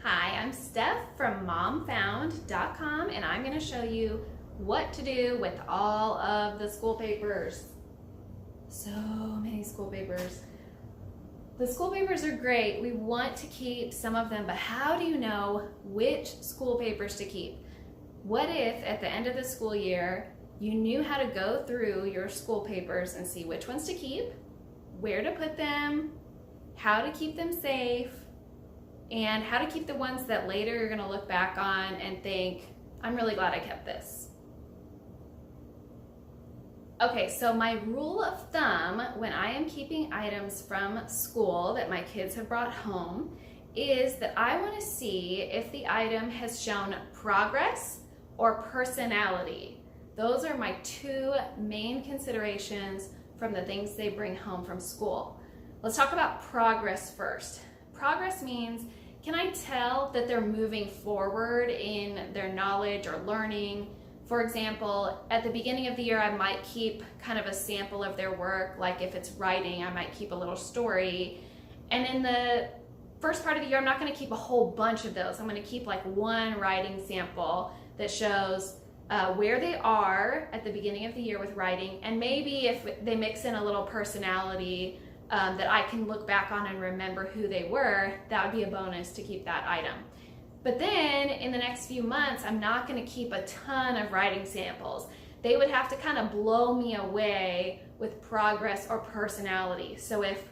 Hi, I'm Steph from momfound.com and I'm going to show you what to do with all of the school papers. So many school papers. The school papers are great. We want to keep some of them, but how do you know which school papers to keep? What if at the end of the school year you knew how to go through your school papers and see which ones to keep, where to put them, how to keep them safe, and how to keep the ones that later you're going to look back on and think, I'm really glad I kept this. Okay, so my rule of thumb when I am keeping items from school that my kids have brought home is that I want to see if the item has shown progress or personality. Those are my two main considerations from the things they bring home from school. Let's talk about progress first. Progress means, can I tell that they're moving forward in their knowledge or learning? For example, at the beginning of the year, I might keep kind of a sample of their work. Like if it's writing, I might keep a little story. And in the first part of the year, I'm not going to keep a whole bunch of those. I'm going to keep like one writing sample that shows where they are at the beginning of the year with writing. And maybe if they mix in a little personality that I can look back on and remember who they were, that would be a bonus to keep that item. But then in the next few months, I'm not going to keep a ton of writing samples. They would have to kind of blow me away with progress or personality. So if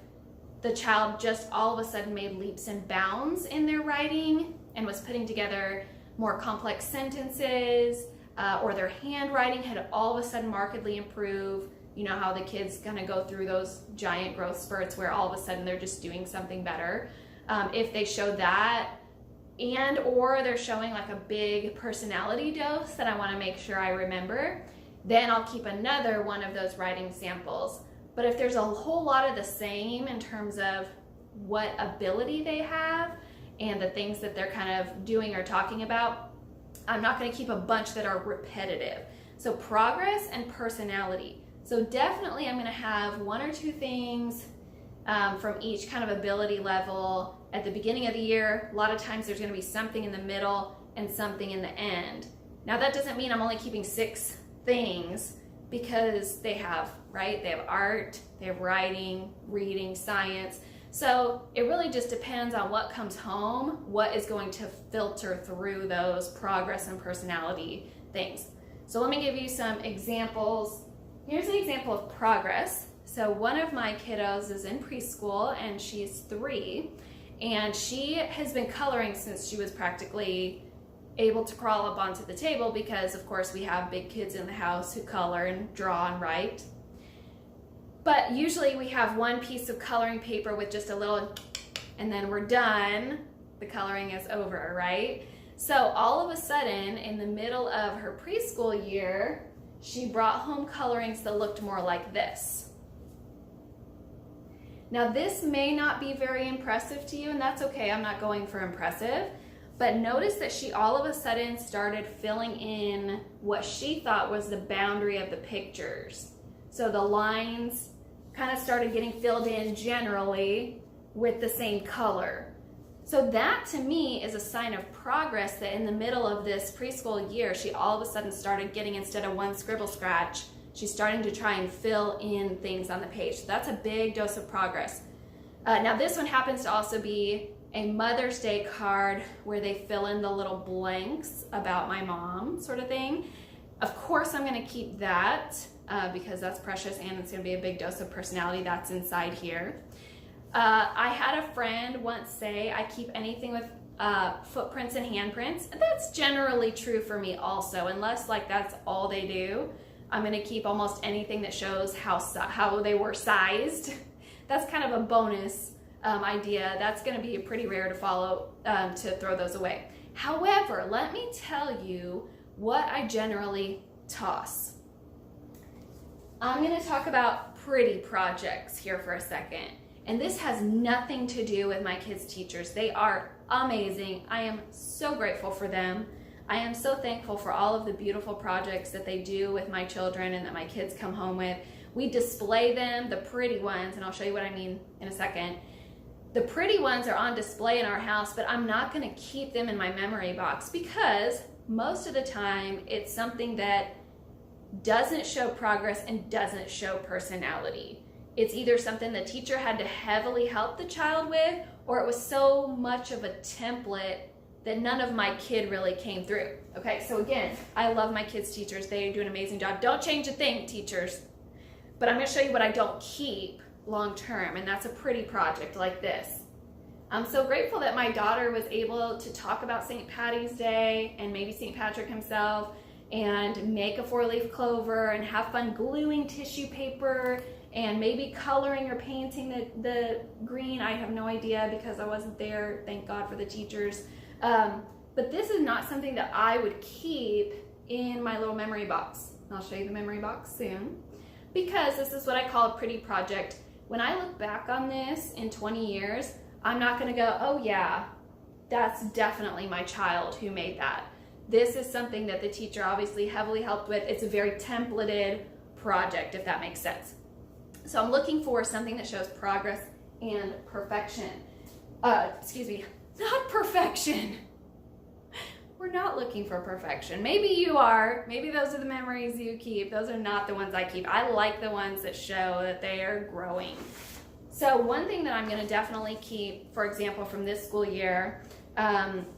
the child just all of a sudden made leaps and bounds in their writing and was putting together more complex sentences, or their handwriting had all of a sudden markedly improved, you know how the kids kind of go through those giant growth spurts where all of a sudden they're just doing something better. If they show that, and or they're showing like a big personality dose that I want to make sure I remember, then I'll keep another one of those writing samples. But if there's a whole lot of the same in terms of what ability they have and the things that they're kind of doing or talking about, I'm not going to keep a bunch that are repetitive. So progress and personality. So definitely I'm going to have one or two things from each kind of ability level at the beginning of the year. A lot of times there's going to be something in the middle and something in the end. Now that doesn't mean I'm only keeping 6 things, because they have, right? They have art, they have writing, reading, science. So it really just depends on what comes home, what is going to filter through those progress and personality things. So let me give you some examples. Here's an example of progress. So one of my kiddos is in preschool and she's 3, and she has been coloring since she was practically able to crawl up onto the table, because of course we have big kids in the house who color and draw and write. But usually we have one piece of coloring paper with just a little, and then we're done. The coloring is over, right? So all of a sudden in the middle of her preschool year, she brought home colorings that looked more like this. Now this may not be very impressive to you, and that's okay, I'm not going for impressive, but notice that she all of a sudden started filling in what she thought was the boundary of the pictures. So the lines kind of started getting filled in generally with the same color. So that to me is a sign of progress, that in the middle of this preschool year, she all of a sudden started getting, instead of one scribble scratch, she's starting to try and fill in things on the page. So that's a big dose of progress. Now this one happens to also be a Mother's Day card where they fill in the little blanks about my mom sort of thing. Of course I'm going to keep that because that's precious, and it's going to be a big dose of personality that's inside here. I had a friend once say I keep anything with footprints and handprints, and that's generally true for me also, unless like that's all they do. I'm going to keep almost anything that shows how they were sized. That's kind of a bonus idea. That's going to be pretty rare to follow, to throw those away. However, let me tell you what I generally toss. I'm going to talk about pretty projects here for a second. And this has nothing to do with my kids' teachers. They are amazing. I am so grateful for them. I am so thankful for all of the beautiful projects that they do with my children and that my kids come home with. We display them, the pretty ones, and I'll show you what I mean in a second. The pretty ones are on display in our house, but I'm not going to keep them in my memory box because most of the time it's something that doesn't show progress and doesn't show personality. It's either something the teacher had to heavily help the child with, or it was so much of a template that none of my kid really came through. Okay, so again, I love my kids' teachers. They do an amazing job. Don't change a thing, teachers. But I'm going to show you what I don't keep long term, and that's a pretty project like this. I'm so grateful that my daughter was able to talk about St. Patty's Day and maybe St. Patrick himself and make a 4-leaf clover and have fun gluing tissue paper and maybe coloring or painting the green. I have no idea because I wasn't there. Thank God for the teachers. But this is not something that I would keep in my little memory box. I'll show you the memory box soon because this is what I call a pretty project. When I look back on this in 20 years, I'm not going to go, oh yeah, that's definitely my child who made that. This is something that the teacher obviously heavily helped with. It's a very templated project, if that makes sense. So I'm looking for something that shows progress and perfection. Not perfection. We're not looking for perfection. Maybe you are. Maybe those are the memories you keep. Those are not the ones I keep. I like the ones that show that they are growing. So one thing that I'm going to definitely keep, for example, from this school year,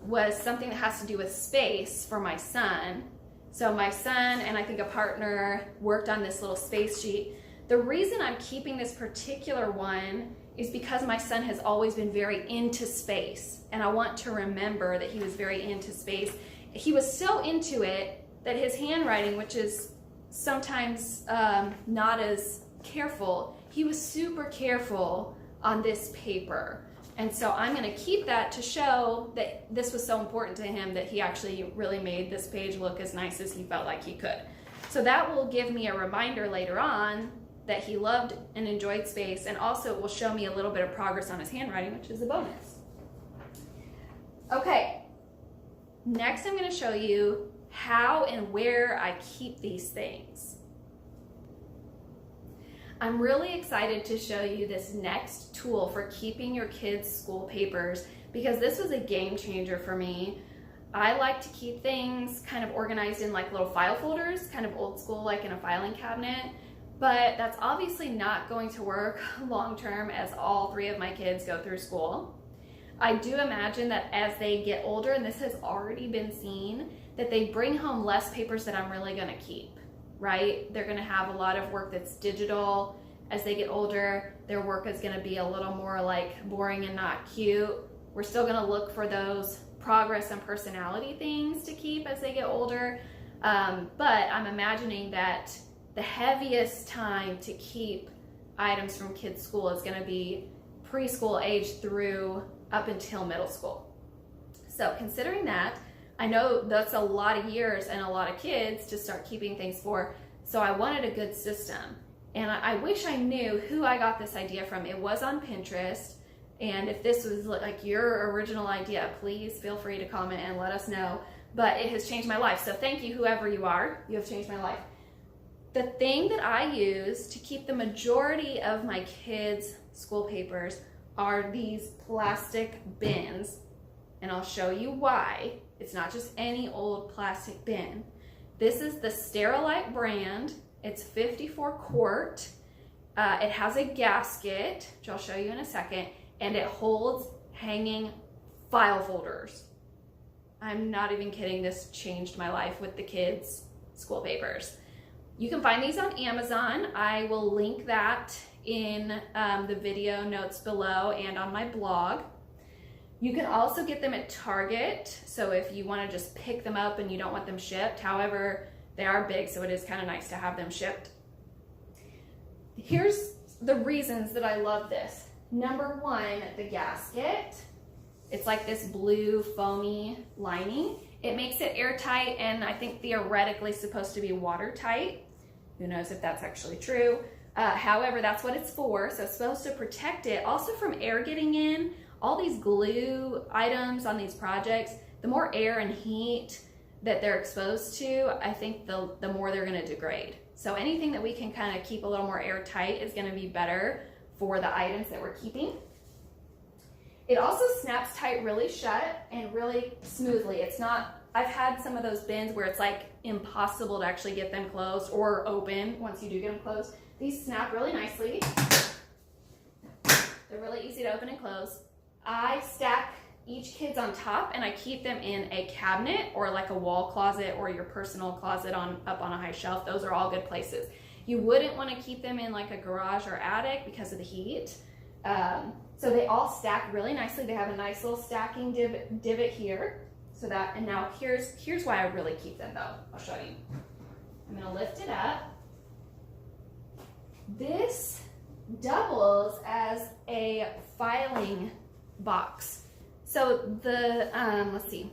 was something that has to do with space for my son. So my son and I think a partner worked on this little space sheet. The reason I'm keeping this particular one is because my son has always been very into space, and I want to remember that he was very into space. He was so into it that his handwriting, which is sometimes not as careful, he was super careful on this paper. And so I'm going to keep that to show that this was so important to him that he actually really made this page look as nice as he felt like he could. So that will give me a reminder later on that he loved and enjoyed space, and also it will show me a little bit of progress on his handwriting, which is a bonus. Okay, next I'm going to show you how and where I keep these things. I'm really excited to show you this next tool for keeping your kids' school papers because this was a game changer for me. I like to keep things kind of organized in like little file folders, kind of old school, like in a filing cabinet. But that's obviously not going to work long term as all 3 of my kids go through school. I do imagine that as they get older, and this has already been seen, that they bring home less papers that I'm really going to keep, right? They're going to have a lot of work that's digital. As they get older, their work is going to be a little more like boring and not cute. We're still going to look for those progress and personality things to keep as they get older. But I'm imagining that the heaviest time to keep items from kids' school is going to be preschool age through up until middle school. So considering that, I know that's a lot of years and a lot of kids to start keeping things for, so I wanted a good system. And I wish I knew who I got this idea from. It was on Pinterest, and if this was like your original idea, please feel free to comment and let us know. But it has changed my life, so thank you, whoever you are. You have changed my life. The thing that I use to keep the majority of my kids' school papers are these plastic bins, and I'll show you why. It's not just any old plastic bin. This is the Sterilite brand. It's 54 quart. It has a gasket, which I'll show you in a second, and it holds hanging file folders. I'm not even kidding. This changed my life with the kids' school papers. You can find these on Amazon. I will link that in the video notes below and on my blog. You can also get them at Target, so if you want to just pick them up and you don't want them shipped. However, they are big, so it is kind of nice to have them shipped. Here's the reasons that I love this. Number one, the gasket. It's like this blue foamy lining. It makes it airtight and I think theoretically supposed to be watertight. Who knows if that's actually true. However, that's what it's for. So it's supposed to protect it also from air getting in. All these glue items on these projects, the more air and heat that they're exposed to, I think the more they're going to degrade. So anything that we can kind of keep a little more airtight is going to be better for the items that we're keeping. It also snaps tight really shut and really smoothly. It's not, I've had some of those bins where it's like impossible to actually get them closed or open once you do get them closed. These snap really nicely. They're really easy to open and close. I stack each kid's on top and I keep them in a cabinet or like a wall closet or your personal closet up on a high shelf. Those are all good places. You wouldn't want to keep them in like a garage or attic because of the heat. So they all stack really nicely. They have a nice little stacking divot here. So that, and now here's why I really keep them though. I'll show you. I'm gonna lift it up. This doubles as a filing box. So the, let's see,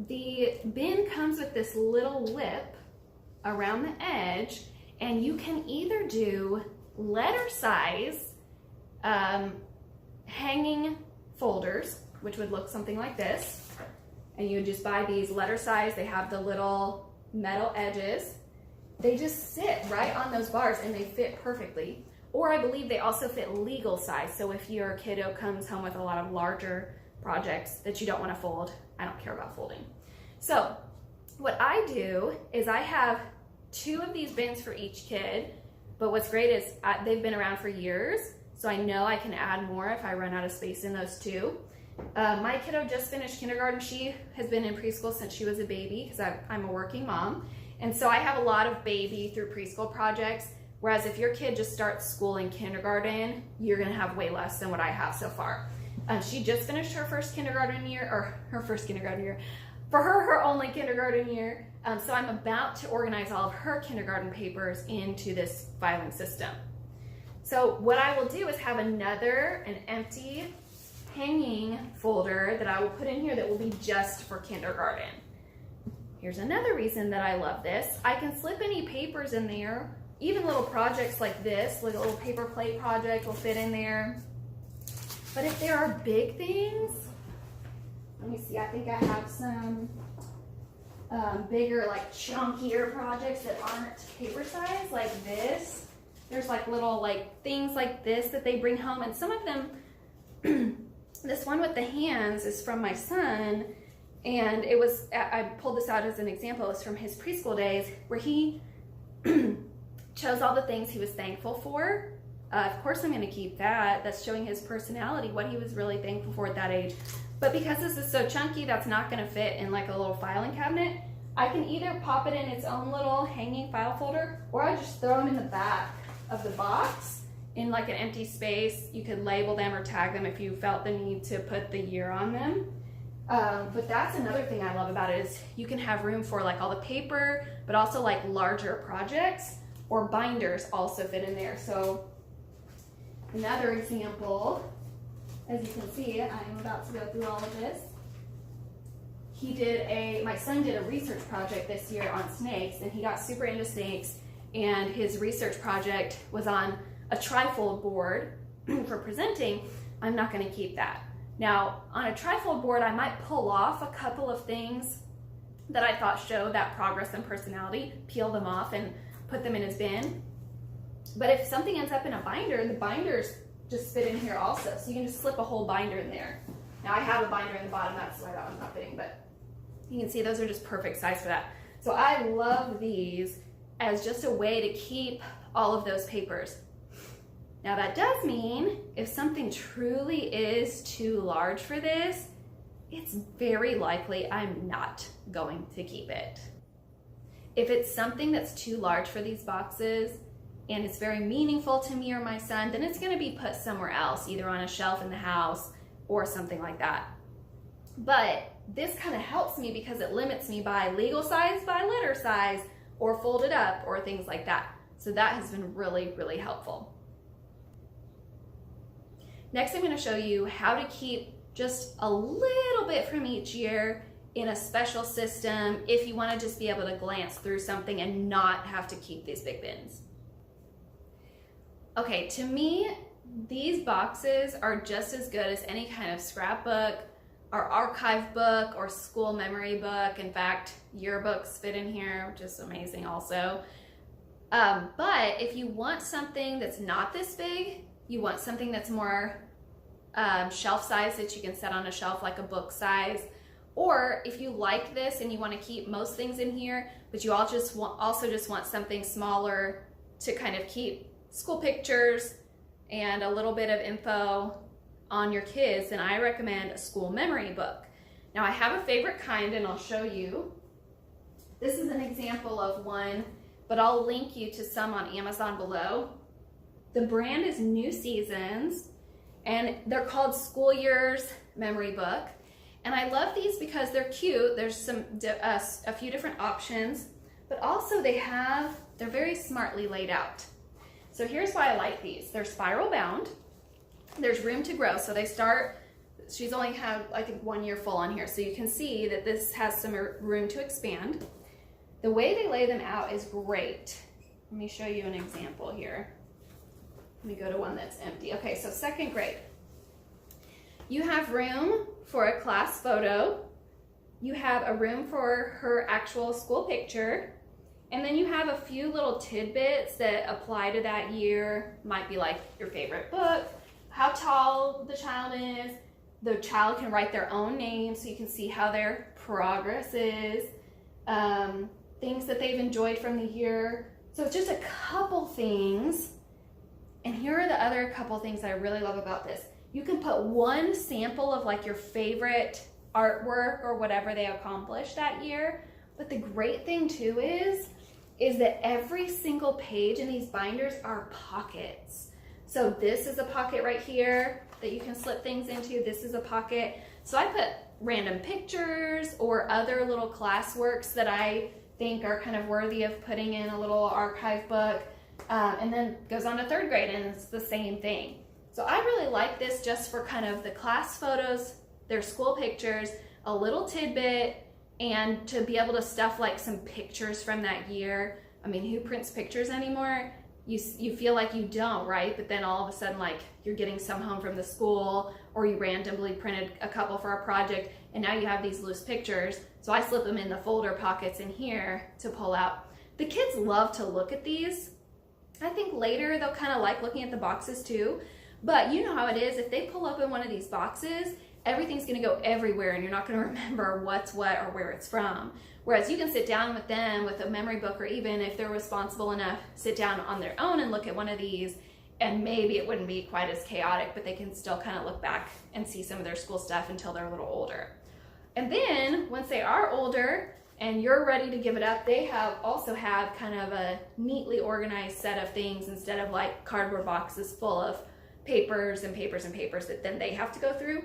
the bin comes with this little lip around the edge, and you can either do letter size hanging folders, which would look something like this, and you would just buy these letter size. They have the little metal edges. They just sit right on those bars and they fit perfectly. Or I believe they also fit legal size. So if your kiddo comes home with a lot of larger projects that you don't want to fold, I don't care about folding. So what I do is I have 2 of these bins for each kid, but what's great is they've been around for years, so I know I can add more if I run out of space in those 2. My kiddo just finished kindergarten. She has been in preschool since she was a baby because I'm a working mom. And so I have a lot of baby through preschool projects, whereas if your kid just starts school in kindergarten, you're gonna have way less than what I have so far. She just finished her first kindergarten year, or her first kindergarten year. For her, her only kindergarten year. So I'm about to organize all of her kindergarten papers into this filing system. So what I will do is have an empty hanging folder that I will put in here that will be just for kindergarten. Here's another reason that I love this. I can slip any papers in there, even little projects like this, like a little paper plate project will fit in there. But if there are big things, let me see, I think I have some bigger, like chunkier projects that aren't paper size, like this. There's like little like things like this that they bring home, and some of them, this one with the hands is from my son, and it was, I pulled this out as an example, it's from his preschool days where he chose all the things he was thankful for. Of course I'm going to keep that. That's showing his personality, what he was really thankful for at that age. But because this is so chunky, that's not going to fit in like a little filing cabinet. I can either pop it in its own little hanging file folder, or I just throw them in the back of the box in like an empty space. You could label them or tag them if you felt the need to put the year on them. But that's another thing I love about it is you can have room for like all the paper, but also like larger projects, or binders also fit in there. So another example, as you can see, I'm about to go through all of this. My son did a research project this year on snakes, and he got super into snakes, and his research project was on a trifold board for presenting. I'm not going to keep that. Now, on a trifold board, I might pull off a couple of things that I thought showed that progress and personality, peel them off and put them in his bin. But if something ends up in a binder, the binders just fit in here also. So you can just slip a whole binder in there. Now I have a binder in the bottom, that's why that one's not fitting, but you can see those are just perfect size for that. So I love these as just a way to keep all of those papers. Now that does mean if something truly is too large for this, it's very likely I'm not going to keep it. If it's something that's too large for these boxes and it's very meaningful to me or my son, then it's going to be put somewhere else, either on a shelf in the house or something like that. But this kind of helps me because it limits me by legal size, by letter size, or folded up, or things like that. So that has been really, really helpful. Next, I'm going to show you how to keep just a little bit from each year in a special system if you want to just be able to glance through something and not have to keep these big bins. Okay, to me, these boxes are just as good as any kind of scrapbook or archive book or school memory book. In fact, yearbooks fit in here, which is amazing also. But if you want something that's not this big, you want something that's more shelf size that you can set on a shelf, like a book size. Or if you like this and you want to keep most things in here, but you also just want something smaller to kind of keep school pictures and a little bit of info on your kids, then I recommend a school memory book. Now I have a favorite kind and I'll show you. This is an example of one, but I'll link you to some on Amazon below. The brand is New Seasons and they're called School Years Memory Book. And I love these because they're cute. There's a few different options, but also they're very smartly laid out. So here's why I like these. They're spiral bound. There's room to grow. So she's only had, I think, 1 year full on here. So you can see that this has some room to expand. The way they lay them out is great. Let me show you an example here. Let me go to one that's empty. Okay, so 2nd grade. You have room for a class photo. You have a room for her actual school picture. And then you have a few little tidbits that apply to that year. Might be like your favorite book, how tall the child is. The child can write their own name so you can see how their progress is. Things that they've enjoyed from the year. So it's just a couple things. And here are the other couple things I really love about this. You can put one sample of like your favorite artwork or whatever they accomplished that year. But the great thing too is that every single page in these binders are pockets. So this is a pocket right here that you can slip things into. This is a pocket. So I put random pictures or other little class works that I think are kind of worthy of putting in a little archive book. And then goes on to 3rd grade and it's the same thing. So I really like this just for kind of the class photos, their school pictures, a little tidbit, and to be able to stuff like some pictures from that year. I mean, who prints pictures anymore? You feel like you don't, right? But then all of a sudden, like, you're getting some home from the school, or you randomly printed a couple for a project, and now you have these loose pictures. So I slip them in the folder pockets in here to pull out. The kids love to look at these. I think later they'll kind of like looking at the boxes too. But you know how it is, if they pull open one of these boxes, everything's gonna go everywhere and you're not gonna remember what's what or where it's from. Whereas you can sit down with them with a memory book, or even if they're responsible enough, sit down on their own and look at one of these, and maybe it wouldn't be quite as chaotic, but they can still kind of look back and see some of their school stuff until they're a little older. And then once they are older and you're ready to give it up, they also have kind of a neatly organized set of things instead of like cardboard boxes full of papers and papers and papers that then they have to go through.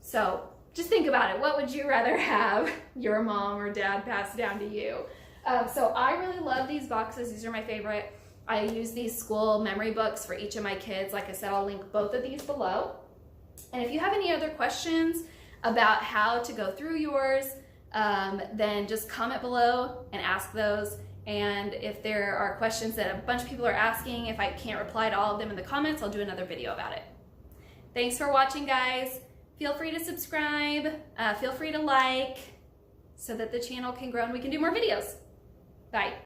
So just think about it. What would you rather have your mom or dad pass down to you? So I really love these boxes. These are my favorite. I use these school memory books for each of my kids. Like I said, I'll link both of these below. And if you have any other questions about how to go through yours, then just comment below and ask those. And if there are questions that a bunch of people are asking, if I can't reply to all of them in the comments, I'll do another video about it. Thanks for watching, guys. Feel free to subscribe, feel free to like, so that the channel can grow and we can do more videos. Bye.